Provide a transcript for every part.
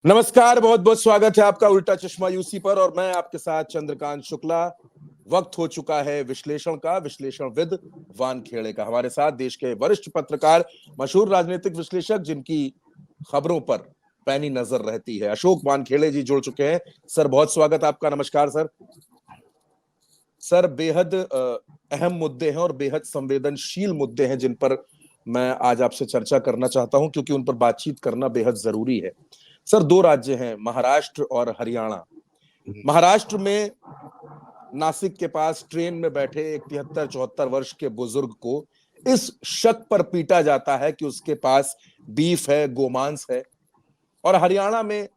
नमस्कार, बहुत बहुत स्वागत है आपका उल्टा चश्मा यूसी पर। और मैं आपके साथ चंद्रकांत शुक्ला। वक्त हो चुका है विश्लेषण का, विश्लेषणविद वानखेड़े का। हमारे साथ देश के वरिष्ठ पत्रकार, मशहूर राजनीतिक विश्लेषक, जिनकी खबरों पर पैनी नजर रहती है, अशोक वानखेड़े जी जुड़ चुके हैं। सर, बहुत स्वागत आपका। नमस्कार सर। सर, बेहद अहम मुद्दे हैं और बेहद संवेदनशील मुद्दे हैं जिन पर मैं आज आपसे चर्चा करना चाहता हूं, क्योंकि उन पर बातचीत करना बेहद जरूरी है। सर, दो राज्य हैं, महाराष्ट्र और हरियाणा। महाराष्ट्र में नासिक के पास ट्रेन में बैठे एक 73-74 वर्ष के बुजुर्ग को इस शक पर पीटा जाता है कि उसके पास बीफ है, गोमांस है। और हरियाणा में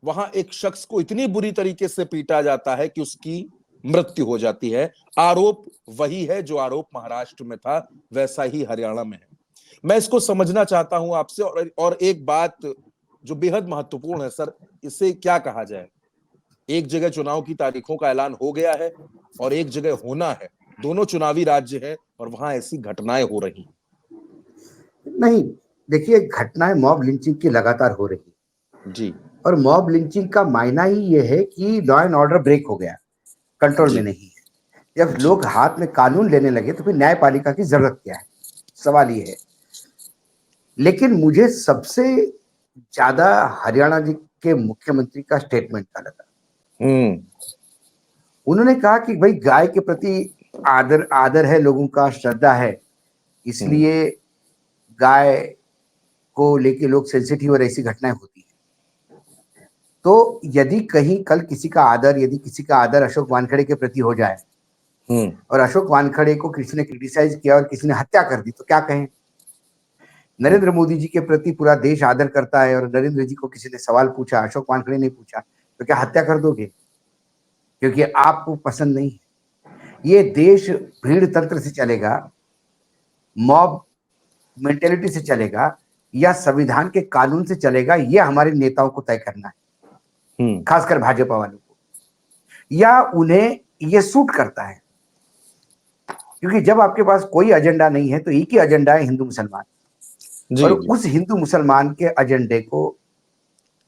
वहां एक शख्स को इतनी बुरी तरीके से पीटा जाता है कि उसकी मृत्यु हो जाती है। आरोप वही है जो आरोप महाराष्ट्र में था, वैसा ही हरियाणा में है। मैं इसको समझना चाहता हूं आपसे। और एक बात जो बेहद महत्वपूर्ण है सर, इसे क्या कहा जाए। एक जगह चुनाव की तारीखों का ऐलान हो गया है और एक जगह होना है। दोनों चुनावी राज्य हैं और वहां ऐसी घटनाएं हो रही। नहीं, देखिए, घटनाएं मॉब लिंचिंग की लगातार हो रही है। जी और मॉब लिंचिंग का मायना ही ये है कि लॉ एंड ऑर्डर ब्रेक हो गया, कंट्रोल में जी नहीं है। जब जी लोग हाथ में कानून लेने लगे तो फिर न्यायपालिका की जरूरत क्या है, सवाल ये है। लेकिन मुझे सबसे ज्यादा हरियाणा जी के मुख्यमंत्री का स्टेटमेंट का लगा। हम्म। उन्होंने कहा कि भाई, गाय के प्रति आदर आदर है, लोगों का श्रद्धा है, हम्म। इसलिए गाय को लेके लोग सेंसिटिव और ऐसी घटनाएं होती है। तो यदि कहीं कल यदि किसी का आदर अशोक वानखेड़े के प्रति हो जाए हम्म। और अशोक वानखेड़े को किसी ने क्रिटिसाइज किया और किसी ने हत्या कर दी, तो क्या कहें। हम्म। नरेंद्र मोदी जी के प्रति पूरा देश आदर करता है और नरेंद्र जी को किसी ने सवाल पूछा, अशोक वानखेड़े ने पूछा, तो क्या हत्या कर दोगे क्योंकि आपको पसंद नहीं है। ये देश भीड़ तंत्र से चलेगा, मॉब मेंटेलिटी से चलेगा, या संविधान के कानून से चलेगा, ये हमारे नेताओं को तय करना है, हम्म। खासकर भाजपा वालों को। या उन्हें ये सूट करता है, क्योंकि जब आपके पास कोई एजेंडा नहीं है तो एक ही एजेंडा है, हिंदू मुसलमान। जी और जी। उस हिंदू मुसलमान के एजेंडे को,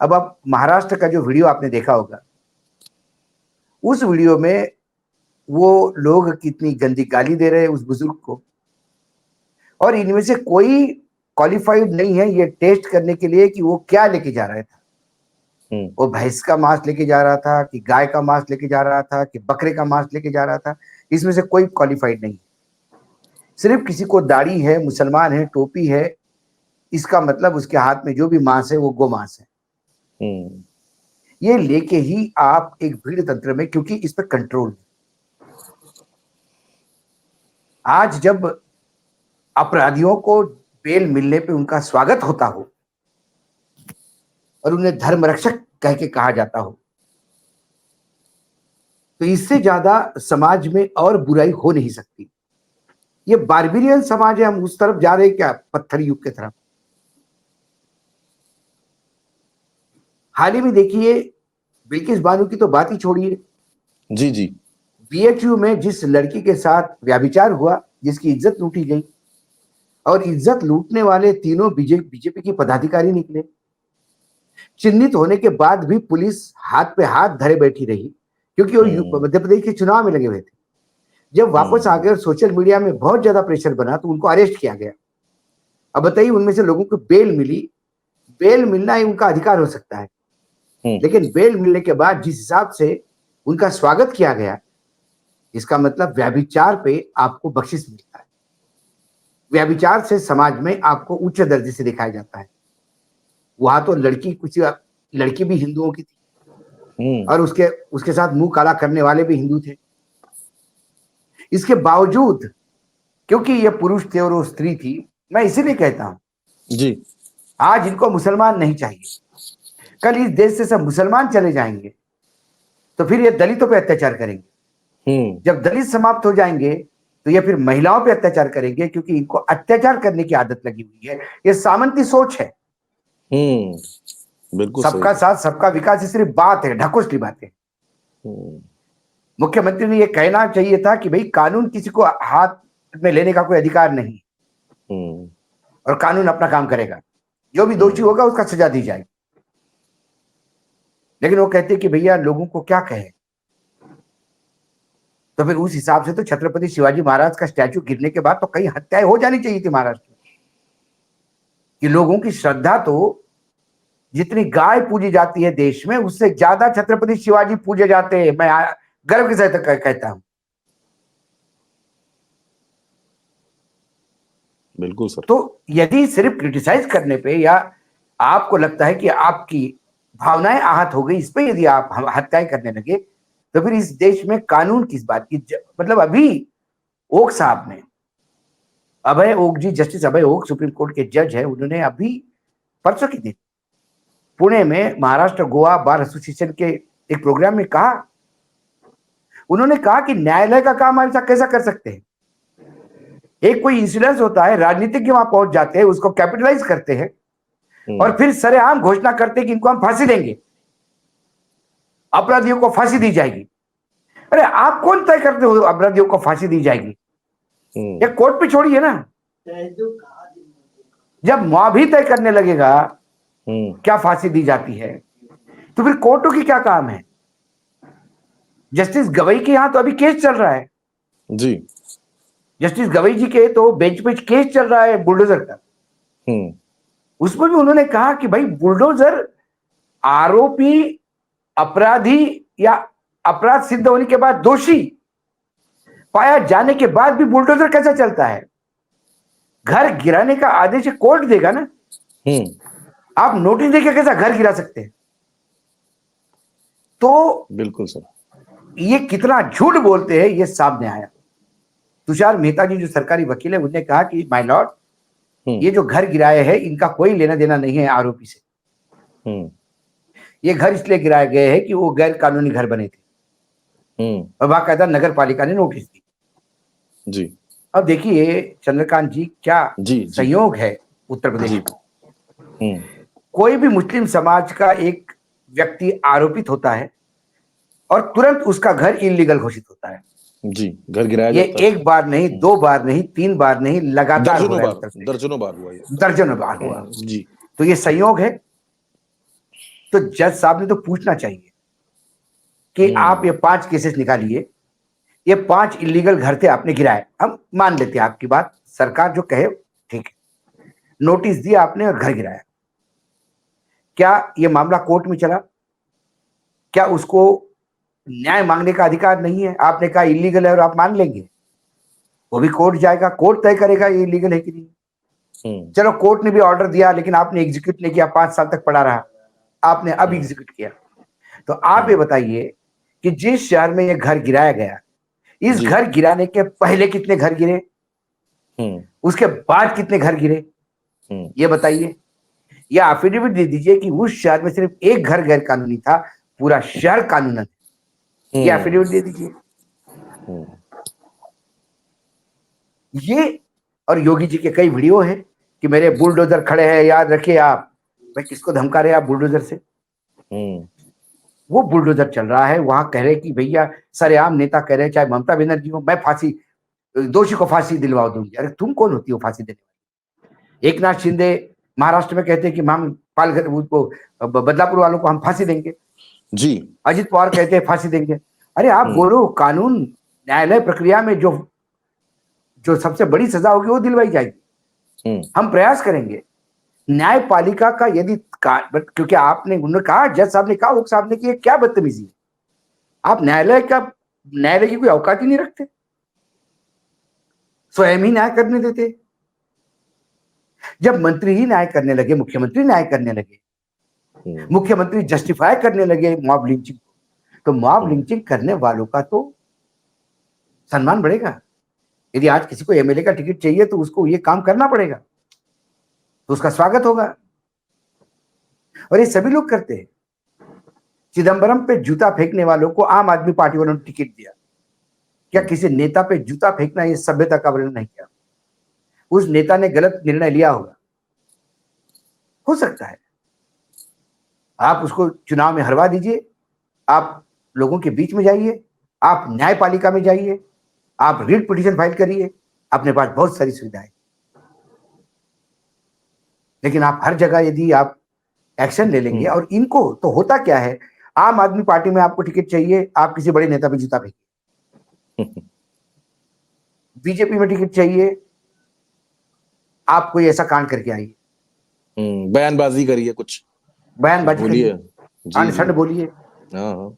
अब आप महाराष्ट्र का जो वीडियो आपने देखा होगा, उस वीडियो में वो लोग कितनी गंदी गाली दे रहे हैं उस बुजुर्ग को। और इनमें से कोई क्वालिफाइड नहीं है ये टेस्ट करने के लिए कि वो क्या लेके जा रहा था। हम्म। वो भैंस का मांस लेके जा रहा था कि गाय का मांस लेके जा रहा था कि बकरे का मांस लेके जा रहा था, इसमें से कोई क्वालिफाइड नहीं। सिर्फ किसी को दाढ़ी है, मुसलमान है, टोपी है, इसका मतलब उसके हाथ में जो भी मांस है वो गो मांस है। हम्म। ये लेके ही आप एक भीड़ तंत्र में, क्योंकि इस पर कंट्रोल, आज जब अपराधियों को बेल मिलने पे उनका स्वागत होता हो और उन्हें धर्म रक्षक कह के कहा जाता हो, तो इससे ज्यादा समाज में और बुराई हो नहीं सकती। ये बारबेरियन समाज है, हम उस तरफ जा रहे हैं क्या, पत्थर युग की तरफ। हाल ही में देखिए, बिल्किस बानो की तो बात ही छोड़िए, जी जी। बीएचयू में जिस लड़की के साथ व्याभिचार हुआ, जिसकी इज्जत लूटी गई, और इज्जत लूटने वाले तीनों बीजेपी की पदाधिकारी निकले। चिन्हित होने के बाद भी पुलिस हाथ पे हाथ धरे बैठी रही, क्योंकि वो हम्म। मध्य प्रदेश के चुनाव में लगे हुए थे। जब वापस आ गए और सोशल मीडिया में बहुत ज्यादा प्रेशर बना, तो उनको अरेस्ट किया गया। अब बताइए, उनमें से लोगों को बेल मिली। बेल मिलना ही उनका अधिकार हो सकता है, हम्म। लेकिन बेल मिलने के बाद जिस हिसाब से उनका स्वागत किया गया, इसका मतलब व्यभिचार पे आपको बख्शिश मिलता है। व्यभिचार से समाज में आपको उच्च दर्जे से दिखाया जाता है। वहां तो लड़की भी हिंदुओं की थी, हम्म। और उसके उसके साथ मुंह काला करने वाले भी हिंदू थे। इसके बावजूद, क्योंकि ये पुरुष थे और वो स्त्री थी, मैं इसीलिए कहता हूं, जी। आज इनको मुसलमान नहीं चाहिए। कल इस देश से सब मुसलमान चले जाएंगे तो फिर ये दलितों पे अत्याचार करेंगे। हम्म। जब दलित समाप्त हो जाएंगे तो ये फिर महिलाओं पे अत्याचार करेंगे, क्योंकि इनको अत्याचार करने की आदत लगी हुई है। ये सामंती सोच है। बिल्कुल सही। सबका साथ सबका विकास, ये सिर्फ बात है, ढकोसली बातें। हम्म। मुख्यमंत्री ने यह कहना चाहिए था कि भाई, कानून किसी को हाथ में लेने का कोई अधिकार नहीं, हम्म। और कानून अपना काम करेगा। जो भी दोषी हम्म। होगा उसका सजा दी जाएगी। लेकिन वो कहते कि भैया लोगों को क्या कहे, तो फिर उस हिसाब से तो छत्रपति शिवाजी महाराज का स्टैचू गिरने के बाद तो कई हत्याएं हो जानी चाहिए थी महाराष्ट्र में, कि लोगों की श्रद्धा तो जितनी गाय पूजी जाती है देश में, उससे ज्यादा छत्रपति शिवाजी पूजे जाते हैं। मैं गर्व के साथ कहता हूं। बिल्कुल सर। तो यदि सिर्फ क्रिटिसाइज करने पे या आपको लगता है कि आपकी भावनाएं आहत हो गई, इस पे यदि आप हत्याएं करने लगे, तो फिर इस देश में कानून किस बात की? मतलब अभी ओक साहब ने, अभय ओक जी, जस्टिस अभय ओक सुप्रीम कोर्ट के जज है, उन्होंने अभी परसों के दिन पुणे में महाराष्ट्र गोवा बार एसोसिएशन के एक प्रोग्राम में कहा, उन्होंने कहा कि न्यायालय का काम हम ऐसा कैसा कर सकते हैं? एक कोई इंसिडेंस होता है, राजनीतिज्ञ वहां पहुंच जाते हैं, उसको कैपिटलाइज करते हैं और फिर सरेआम घोषणा करते हैं कि इनको हम फांसी देंगे, अपराधियों को फांसी दी जाएगी। अरे आप कौन तय करते हो अपराधियों को फांसी दी जाएगी? ये कोर्ट पे छोड़िए ना। जब मुआवजा तय करने लगेगा क्या फांसी दी जाती है, तो फिर कोर्टों की क्या काम है? जस्टिस गवई के यहां तो अभी केस चल रहा है जी। जस्टिस गवई जी के तो बेंच पे केस चल रहा है बुलडोजर का। उसमें भी उन्होंने कहा कि भाई बुलडोजर आरोपी, अपराधी या अपराध सिद्ध होने के बाद दोषी पाया जाने के बाद भी बुलडोजर कैसा चलता है? घर गिराने का आदेश कोर्ट देगा ना। आप नोटिस देके कैसा घर गिरा सकते हैं? तो बिल्कुल सर, ये कितना झूठ बोलते हैं ये सामने आया। तुषार मेहता जी जो सरकारी वकील है, उन्होंने कहा कि माय लॉर्ड, ये जो घर गिराए हैं इनका कोई लेना देना नहीं है आरोपी से। ये घर इसलिए गिराए गए हैं कि वो गैर कानूनी घर बने थे और बाकायदा नगर पालिका ने नोटिस दी। जी। अब देखिए चंद्रकांत जी, क्या संयोग है उत्तर प्रदेश में। कोई भी मुस्लिम समाज का एक व्यक्ति आरोपित होता है और तुरंत उसका घर इलीगल घोषित होता है। जी, घर गिराया ये जाता है। एक बार नहीं, दो बार नहीं, तीन बार नहीं, लगातार हो रहा है। दर्जनों बार हुआ ये। दर्जनों बार हुआ जी। तो ये संयोग है। तो जज साहब ने तो पूछना चाहिए कि आप ये 5 केसेस निकालिए, ये 5 इलीगल घर थे आपने गिराए, हम मान लेते हैं आपकी बात, सरकार जो कहे ठीक है, नोटिस दिया आपने और घर गिराया, क्या ये मामला कोर्ट में चला? क्या उसको न्याय मांगने का अधिकार नहीं है? आपने कहा इलीगल है और आप मान लेंगे, वो भी कोर्ट जाएगा, कोर्ट तय करेगा ये इलीगल है कि नहीं। चलो कोर्ट ने भी ऑर्डर दिया लेकिन आपने एग्जीक्यूट नहीं किया, 5 साल तक पड़ा रहा, आपने अब एग्जीक्यूट किया। तो आप ये बताइए कि जिस शहर में ये घर गिराया गया, इस घर गिराने के पहले कितने घर गिरे, उसके बाद कितने घर गिरे, ये बताइए। या एफिडेविट दे दीजिए कि उस शहर में सिर्फ एक घर गैर कानूनी था, पूरा शहर कानूनन है, ये एफिडेविट दे दीजिए। ये और योगी जी के कई वीडियो है कि मेरे बुलडोजर खड़े हैं, याद रखिए आप। भाई किसको धमका रहे आप बुलडोजर से? वो बुलडोजर चल रहा है, वहां कह रहे कि भैया सरेआम नेता कह रहे, चाहे ममता बनर्जी हो, मैं फांसी, दोषी को फांसी दिलवा दूंगी। अरे तुम कौन होती हो फांसी देने वाली? एक नाथ शिंदे महाराष्ट्र में कहते हैं कि हम पालघर को, बदलापुर वालों को हम फांसी देंगे जी। अजित पवार कहते हैं फांसी देंगे। अरे आप बोलो, कानून न्यायालय प्रक्रिया में जो सबसे बड़ी सजा होगी वो दिलवाई जाएगी। हम प्रयास करेंगे न्यायपालिका का, यदि क्योंकि आपने, उन्होंने कहा, जज साहब ने कहा, ओक साहब ने कि क्या बदतमीजी है, आप न्यायालय की कोई औकात ही नहीं रखते, स्वयं ही न्याय करने देते। जब मंत्री ही न्याय करने लगे, मुख्यमंत्री न्याय करने लगे, मुख्यमंत्री जस्टिफाई करने लगे मॉब लिंचिंग, तो मॉब लिंचिंग करने वालों का तो सम्मान बढ़ेगा। यदि आज किसी को एमएलए का टिकट चाहिए तो उसको ये काम करना पड़ेगा, तो उसका स्वागत होगा। और ये सभी लोग करते हैं। चिदंबरम पे जूता फेंकने वालों को आम आदमी पार्टी वालों ने टिकट दिया, क्या किसी नेता पे जूता फेंकना ये सभ्यता का वर्णन नहीं किया? उस नेता ने गलत निर्णय लिया होगा, हो सकता है। आप उसको चुनाव में हरवा दीजिए, आप लोगों के बीच में जाइए, आप न्यायपालिका में जाइए, आप रिट पिटीशन फाइल करिए, अपने पास बहुत सारी सुविधाएं। लेकिन आप हर जगह यदि आप एक्शन ले लेंगे, और इनको तो होता क्या है, आम आदमी पार्टी में आपको टिकट चाहिए, आप किसी बड़े नेता पे जूता फेंकिए। बीजेपी में टिकट चाहिए, आप कोई ऐसा कांड करके आइए, बयानबाजी करिए, कुछ बयानबाजी बोलिए। करिए, जी जी। अनशन बोलिए। हाँ हाँ।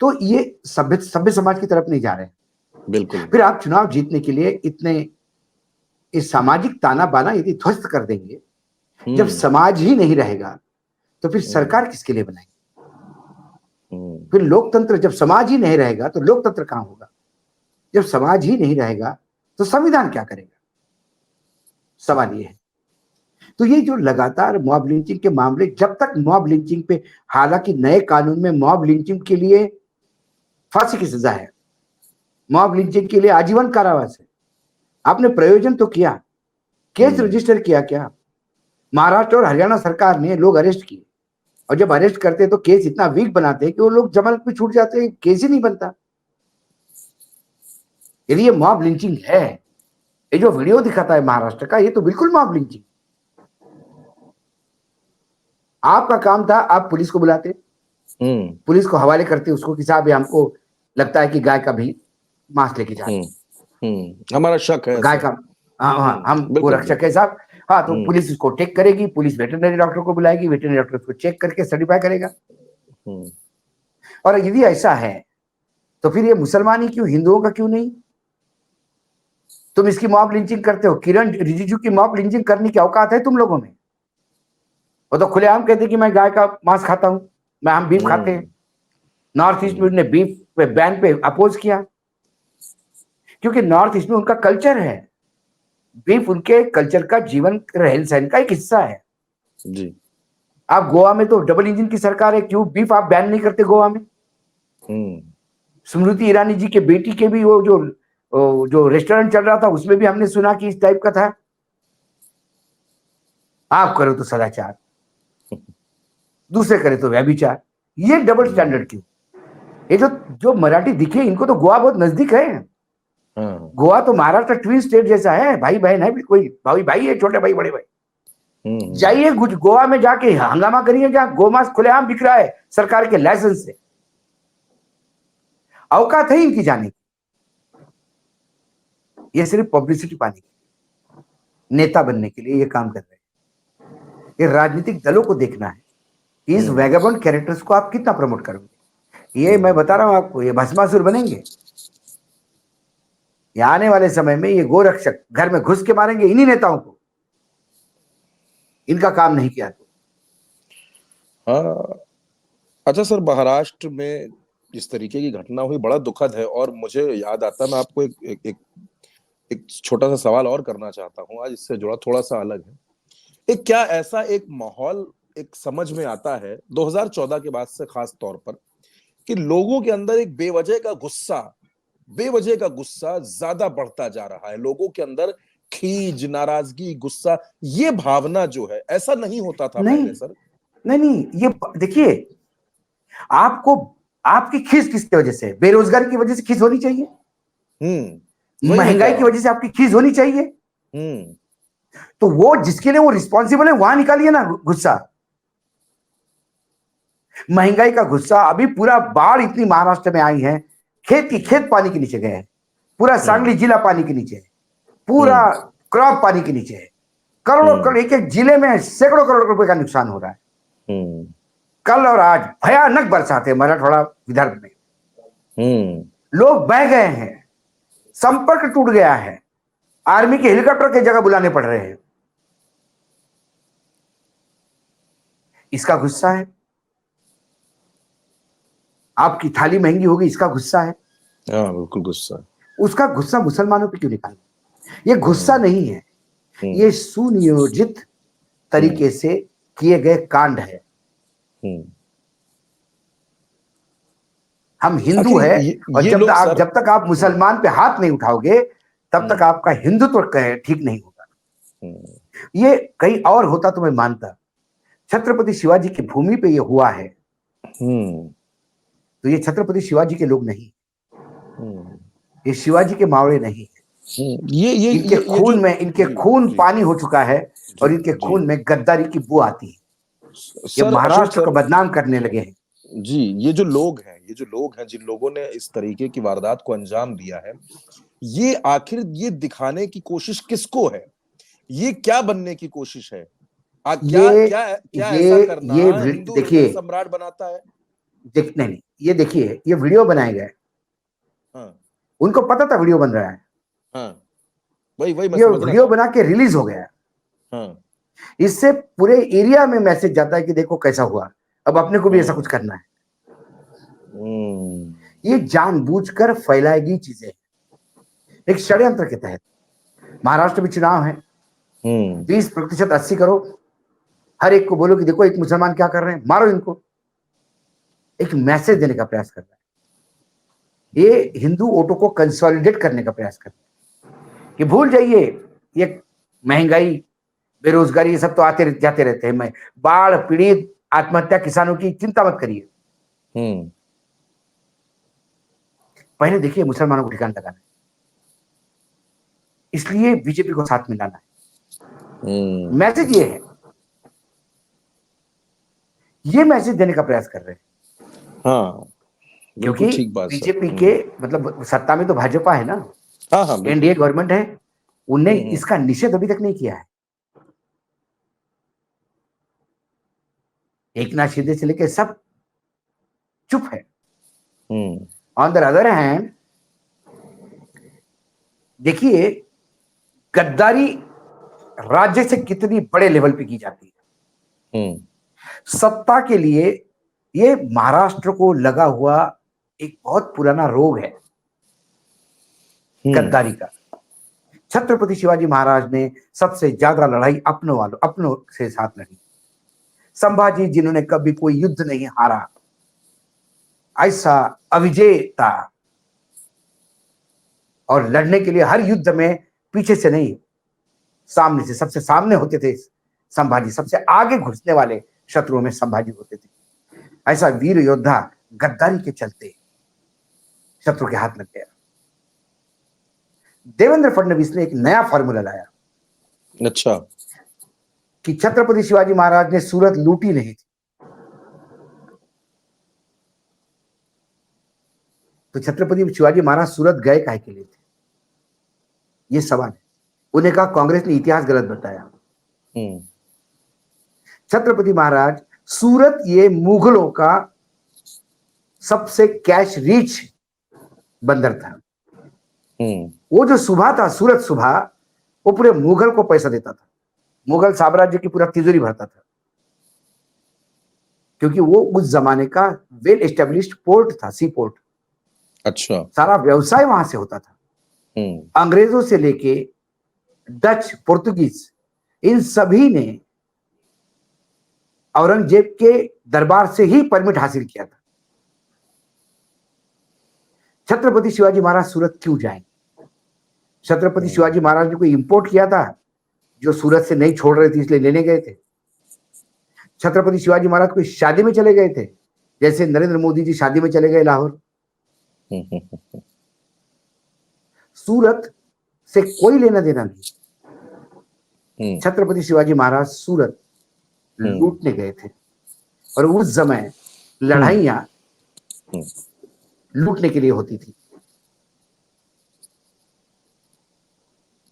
तो ये सभ्य सभ्य समाज की तरफ नहीं जा रहे हैं। बिल्कुल। फिर आप चुनाव जीतने के लिए इतने इस सामाजिक ताना बाना यदि ध्वस्त कर देंगे, जब समाज ही नहीं रहेगा तो फिर सरकार किसके लिए बनाएंगे? फिर लोकतंत्र, जब समाज ही नहीं रहेगा तो लोकतंत्र कहां होगा? जब समाज ही नहीं रहेगा तो संविधान क्या करेगा? सवाल ये है। तो ये जो लगातार मॉब लिंचिंग के मामले, जब तक मॉब लिंचिंग पे, हालांकि नए कानून में मॉब लिंचिंग के लिए फांसी की सजा है, मॉब लिंचिंग के लिए आजीवन कारावास है। आपने प्रयोजन तो किया, केस रजिस्टर किया क्या? महाराष्ट्र और हरियाणा सरकार ने लोग अरेस्ट किए, और जब अरेस्ट करते तो केस इतना वीक बनाते हैं कि वो लोग जमानत पे छूट जाते हैं, केस ही नहीं बनता। यदि ये मॉब लिंचिंग है, ये जो वीडियो दिखाता है महाराष्ट्र का, ये तो बिल्कुल मॉब लिंचिंग। आपका काम था, आप पुलिस को बुलाते, पुलिस को हवाले करते उसको कि साहब हमको लगता है कि गाय का भी मांस लेके जा रहे हैं, हमारा शक है गाय का, हम वो रक्षक है साहब। हाँ, तो पुलिस उसको टेक करेगी, पुलिस वेटरनरी डॉक्टर को बुलाएगी, वेटरनरी डॉक्टर उसको चेक करके सर्टिफाई करेगा। और यदि ऐसा है तो फिर ये मुसलमान ही क्यों, हिंदुओं का क्यों नहीं? तुम इसकी मॉब लिंचिंग करते हो, किरण रिजिजू की मॉब लिंचिंग करने की औकात है तुम लोगों में? वो तो खुलेआम कहते कि मैं गाय का मांस खाता हूं, हम बीफ खाते हैं। नॉर्थ ईस्ट में उन्होंने बीफ पे बैन पे अपोज किया, क्योंकि नॉर्थ ईस्ट में उनका कल्चर है, बीफ उनके कल्चर का, जीवन रहन सहन का एक हिस्सा है जी। आप गोवा में तो डबल इंजन की सरकार है, क्यों बीफ आप बैन नहीं करते गोवा में? स्मृति ईरानी जी के बेटी के भी वो जो रेस्टोरेंट चल रहा था उसमें भी हमने सुना कि इस टाइप का था। आप करो तो सदाचार, दूसरे करे तो व्यभिचार, ये डबल स्टैंडर्ड क्यों? ये जो मराठी दिखे, इनको तो गोवा बहुत नजदीक है। गोवा तो महाराष्ट्र ट्विन स्टेट जैसा है, भाई बहन है, कोई भाई भाई है, छोटे भाई बड़े भाई। जाइए गोवा में जाके हंगामा करिए, जहां गोमांस खुलेआम बिक रहा है सरकार के लाइसेंस से। औकात है इनकी जाने की, ये सिर्फ पब्लिसिटी पाने के लिए, नेता बनने के लिए ये काम कर रहे हैं। ये राजनीतिक दलों को देखना है कि इस वैगाबॉन्ड कैरेक्टर्स को आप कितना प्रमोट करोगे। ये मैं बता रहा हूं आपको, ये भस्मासुर बनेंगे। ये आने वाले समय में ये गोरक्षक घर में घुस के मारेंगे इन्हीं नेताओं को, इनका काम नहीं किया तो। हाँ, अच्छा सर, महाराष्ट्र में इस तरीके की घटना हुई, बड़ा दुखद है। और मुझे याद आता है, मैं आपको एक छोटा सा सवाल और करना चाहता हूं आज, इससे जुड़ा, थोड़ा सा अलग है। एक क्या ऐसा एक माहौल एक समझ में आता है 2014 के बाद से, खास तौर पर, कि लोगों के अंदर एक बेवजह का गुस्सा ज्यादा बढ़ता जा रहा है। लोगों के अंदर खीज, नाराजगी, गुस्सा, ये भावना जो है, ऐसा नहीं होता था पहले सर। नहीं, ये देखिए, आपको आपकी खीज किसकी वजह से? बेरोजगारी की वजह से खीज होनी चाहिए, महंगाई की वजह से आपकी खीज होनी चाहिए। तो वो जिसके लिए वो रिस्पॉन्सिबल है वहां निकालिए ना गुस्सा। महंगाई का गुस्सा, अभी पूरा बाढ़ इतनी महाराष्ट्र में आई है, खेत पानी के नीचे गए हैं, पूरा सांगली जिला पानी के नीचे है, पूरा क्रॉप पानी के नीचे है, करोड़ों एक एक जिले में सैकड़ों करोड़ रुपए का नुकसान हो रहा है। कल और आज भयानक बरसात है मराठवाड़ा विदर्भ में, लोग बह गए हैं, संपर्क टूट गया है, आर्मी के हेलीकॉप्टर की जगह बुलाने पड़ रहे हैं। इसका गुस्सा है। आपकी थाली महंगी होगी, इसका गुस्सा है। हाँ, बिल्कुल गुस्सा। उसका गुस्सा मुसलमानों पे क्यों निकालना? ये गुस्सा नहीं है, ये सुनियोजित तरीके से किए गए कांड है। हम हिंदू है, और जब तक आप मुसलमान पे हाथ नहीं उठाओगे तब तक आपका हिंदुत्व ठीक नहीं होगा। ये कहीं और होता तो मैं मानता, छत्रपति शिवाजी की भूमि पे ये हुआ है, तो ये छत्रपति शिवाजी के लोग नहीं, ये शिवाजी के मावड़े नहीं है। इनके खून पानी हो चुका है, और इनके खून में गद्दारी की बू आती है। ये सर अशोक महाराष्ट्र को सर, बदनाम करने लगे हैं। जी, ये जो लोग हैं जिन लोगों ने इस तरीके की वारदात को अंजाम दिया है, ये आखिर ये दिखाने की कोशिश किसको है? ये क्या बनने की कोशिश है? क्या ये क्या क्या ऐसा करना ये हिंदू हृदय देखिए, सम्राट बनाता है? नहीं नहीं, ये देखिए, ये वीडियो बनाए गए, हाँ, उनको पता था वीडियो बन रहा है, हाँ, वही वही मैं ये समझ रहा वीडियो था। बना के रिलीज हो गया। हाँ, इससे पूरे एरिया में मैसेज जाता है कि देखो कैसा हुआ, अब अपने को भी ऐसा कुछ हम्म, करना है। हम्म, ये जानबूझकर फैलाएगी चीजें, एक षड्यंत्र के तहत। महाराष्ट्र में चुनाव है, 20% 80 करो, हर एक को बोलो कि देखो एक मुसलमान क्या कर रहे हैं, मारो इनको। एक मैसेज देने का प्रयास कर रहा है, ये हिंदू वोटों को कंसोलिडेट करने का प्रयास कर रहा है कि भूल जाइए ये महंगाई, बेरोजगारी, ये सब तो आते जाते रहते हैं। मैं बाढ़ पीड़ित, आत्महत्या, किसानों की चिंता मत करिए, पहले देखिए मुसलमानों को ठिकाना लगाना है, इसलिए बीजेपी को साथ मिलाना है। मैसेज ये है, ये मैसेज देने का प्रयास कर रहे हैं। हाँ, क्योंकि बिल्कुल ठीक बात सर। बीजेपी के मतलब सत्ता में तो भाजपा है ना, हाँ, हाँ, बिल्कुल। एनडीए गवर्नमेंट है, उनने हम्म, इसका निषेध अभी तक नहीं किया है। एक नाथ शिंदे से लेकर सब चुप है। हम्म, ऑन द अदर हैंड देखिए, गद्दारी राज्य से कितनी बड़े लेवल पे की जाती है। सत्ता के लिए ये महाराष्ट्र को लगा हुआ एक बहुत पुराना रोग है, गद्दारी का। छत्रपति शिवाजी महाराज ने सबसे ज्यादा लड़ाई अपनों से साथ लड़ी। संभाजी जिन्होंने कभी कोई युद्ध नहीं हारा, ऐसा अविजेता, और लड़ने के लिए हर युद्ध में पीछे से नहीं, सामने से, सबसे सामने होते थे संभाजी, सबसे आगे घुसने वाले शत्रुओं में संभाजी होते थे। ऐसा वीर योद्धा गद्दारी के चलते शत्रु के हाथ लग गया। देवेंद्र फडणवीस ने एक नया फॉर्मूला लाया। अच्छा। कि छत्रपति शिवाजी महाराज ने सूरत लूटी नहीं थी, तो छत्रपति शिवाजी महाराज सूरत गए काहे के लिए थे, ये सवाल है। उन्हें कहा कांग्रेस ने इतिहास गलत बताया। छत्रपति महाराज, सूरत ये मुगलों का सबसे कैश रिच बंदर था। वो जो सुबह था, सूरत सुबह, वो पूरे मुगल को पैसा देता था, मुगल साम्राज्य की पूरा तिजोरी भरता था, क्योंकि वो उस जमाने का वेल एस्टेब्लिश्ड पोर्ट था, सी पोर्ट। अच्छा। सारा व्यवसाय वहां से होता था। अंग्रेजों से लेके डच, पुर्तगीज, इन सभी ने औरंगजेब के दरबार से ही परमिट हासिल किया था। छत्रपति शिवाजी महाराज सूरत क्यों जाए? छत्रपति शिवाजी महाराज ने कोई इंपोर्ट किया था जो सूरत से नहीं छोड़ रहे थे, इसलिए लेने गए थे? छत्रपति शिवाजी महाराज कोई शादी में चले गए थे, जैसे नरेंद्र मोदी जी शादी में चले गए लाहौर? सूरत से कोई लेना देना नहीं। छत्रपति शिवाजी महाराज सूरत लूटने गए थे, और उस समय लड़ाइयां लूटने के लिए होती थी।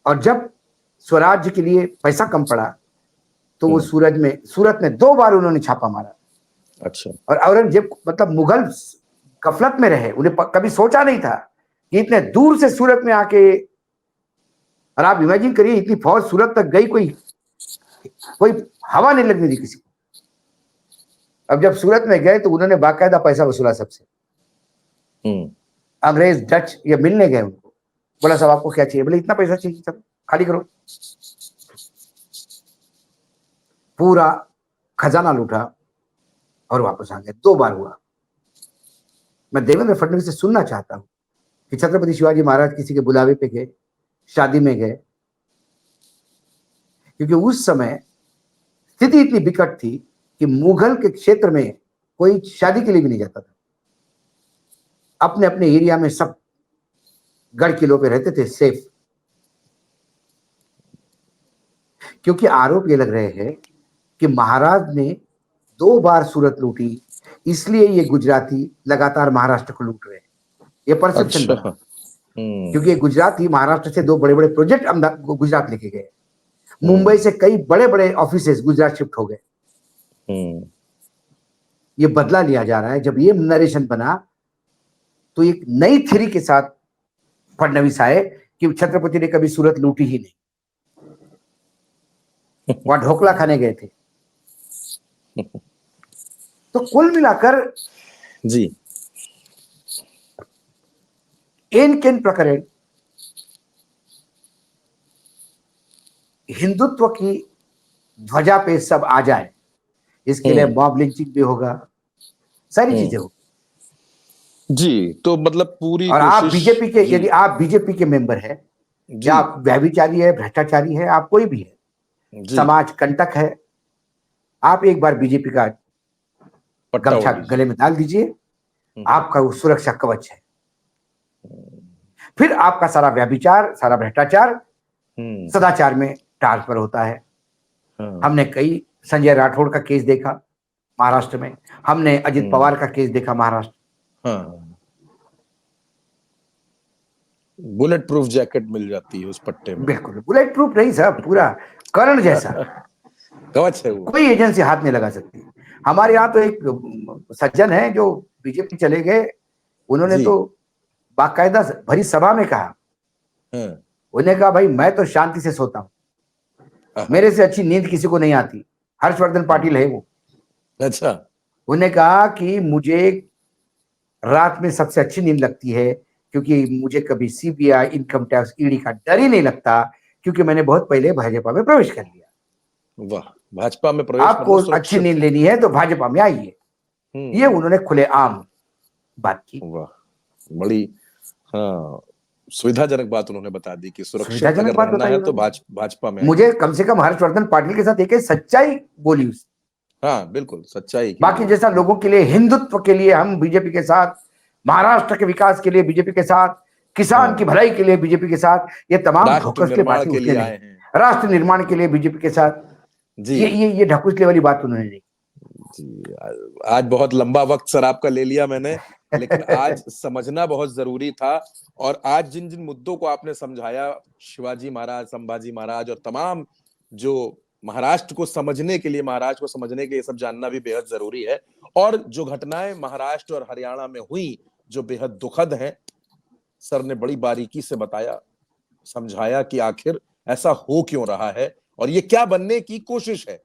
और जब स्वराज्य के लिए पैसा कम पड़ा, तो वो सूरत में 2 बार उन्होंने छापा मारा। अच्छा। और औरंगजेब, मतलब मुगल गफलत में रहे, उन्हें कभी सोचा नहीं था कि इतने दूर से सूरत में आके, और आप इमेजिन करिए इतनी फौज सूरत तक गई, कोई हवा नहीं लगने दी किसी को। अब जब सूरत में गए तो उन्होंने बाकायदा पैसा वसूला सबसे। अंग्रेज, डच ये मिलने गए उनको, बोला साहब आपको क्या चाहिए? बोले इतना पैसा चाहिए, चलो खाली करो। पूरा खजाना लूटा और वापस आ गए। 2 बार हुआ। मैं देवेंद्र फडणवीस से सुनना चाहता हूं कि छत्रपति शिवाजी महाराज किसी के बुलावे पे गए, शादी में गए, क्योंकि उस समय स्थिति इतनी विकट थी कि मुगल के क्षेत्र में कोई शादी के लिए भी नहीं जाता था। अपने अपने एरिया में सब गढ़ किलों पे रहते थे, सेफ। क्योंकि आरोप ये लग रहे हैं कि महाराज ने 2 बार सूरत लूटी, इसलिए ये गुजराती लगातार महाराष्ट्र को लूट रहे हैं। ये परसेप्शन अच्छा। बना, क्योंकि गुजराती महाराष्ट्र से 2 बड़े-बड़े प्रोजेक्ट गुजरात लेके गए। मुंबई से कई बड़े-बड़े ऑफिसेस गुजरात शिफ्ट हो गए। ये बदला लिया जा रहा है। जब ये नरेशन बना तो एक नई थ्योरी के साथ फडणवीस आए कि छत्रपति ने कभी सूरत लूटी ही नहीं, वहां ढोकला खाने गए थे। तो कुल मिलाकर जी, एन केन प्रकरण हिंदुत्व की ध्वजा पे सब आ जाए, इसके लिए मॉब लिंचिंग भी होगा, सारी चीजें होगी। जी, तो मतलब पूरी और आप कोशिश। बीजेपी के, जी, यदि आप बीजेपी के मेंबर है, जी, या आप व्यभिचारी है, भ्रष्टाचारी है, आप कोई भी है, जी, समाज कंटक है, आप एक बार बीजेपी का पट्टा गमछा ओढ़ लीजिए। गले में डाल दीजिए, आपका वो सुरक्षा कवच है। फिर आपका सारा व्यभिचार, सारा भ्रष्टाचार सदाचार में ट्रांसफर होता है। हमने कई संजय राठौड़ का केस देखा महाराष्ट्र में, हमने अजित पवार का केस देखा महाराष्ट्र। बुलेट प्रूफ जैकेट मिल जाती है उस पट्टे में। बिल्कुल बुलेट प्रूफ नहीं साहब, पूरा कर्ण जैसा कवच है वो। कोई एजेंसी हाथ नहीं लगा सकती। हमारे यहाँ तो एक सज्जन है जो बीजेपी चले गए, उन्होंने जी। तो बाकायदा भरी सभा में कहा, उन्होंने कहा भाई मैं तो शांति से सोता हूं, मेरे से अच्छी नींद किसी को नहीं आती। हर्षवर्धन पाटिल है वो। अच्छा। उन्होंने कहा कि मुझे रात में सबसे अच्छी नींद लगती है, क्योंकि मुझे कभी सीबीआई, इनकम टैक्स, ईडी का डर ही नहीं लगता, क्योंकि मैंने बहुत पहले भाजपा में प्रवेश कर लिया। वाह, भाजपा में प्रवेश आपको मतलब अच्छी नींद लेनी है तो भाजपा में आइए। ये उन्होंने खुलेआम बात की। वाह, बड़ी सुविधाजनक बात उन्होंने बता दी कि सुरक्षित सुविधाजनक अगर बात रहना बताई है तो उन्होंने। भाजपा में मुझे कम से कम हर्षवर्धन पाटिल के साथ एक सच्चाई बोली उसने। हाँ बिल्कुल, सच्चाई की बाकी जैसा लोगों के लिए, हिंदुत्व के लिए हम बीजेपी के साथ, महाराष्ट्र के विकास के लिए बीजेपी के साथ, किसान की भलाई के लिए बीजेपी के साथ, ये तमाम राष्ट्र ढकोसले निर्माण बातें के उसने लिए आए नहीं। हैं। राष्ट्र निर्माण के लिए बीजेपी के साथ, जी, ये ढकोसले वाली बात उन्होंने नहीं। जी, आज बहुत लंबा वक्त सर आपका ले लिया मैंने, लेकिन आज समझना बहुत जरूरी था। और आज जिन जिन मुद्दों को आपने समझाया, शिवाजी महाराज, संभाजी महाराज और तमाम जो महाराष्ट्र को समझने के लिए, महाराष्ट्र को समझने के लिए सब जानना भी बेहद जरूरी है। और जो घटनाएं महाराष्ट्र और हरियाणा में हुई जो बेहद दुखद हैं, सर ने बड़ी बारीकी से बताया, समझाया कि आखिर ऐसा हो क्यों रहा है और ये क्या बनने की कोशिश है।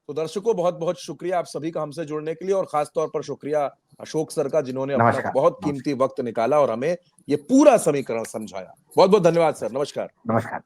तो दर्शकों, बहुत बहुत शुक्रिया आप सभी का हमसे जुड़ने के लिए, और खास तौर पर शुक्रिया अशोक सर का, जिन्होंने अपना बहुत कीमती वक्त निकाला और हमें ये पूरा समीकरण समझाया। बहुत बहुत धन्यवाद सर। नमस्कार। नमस्कार।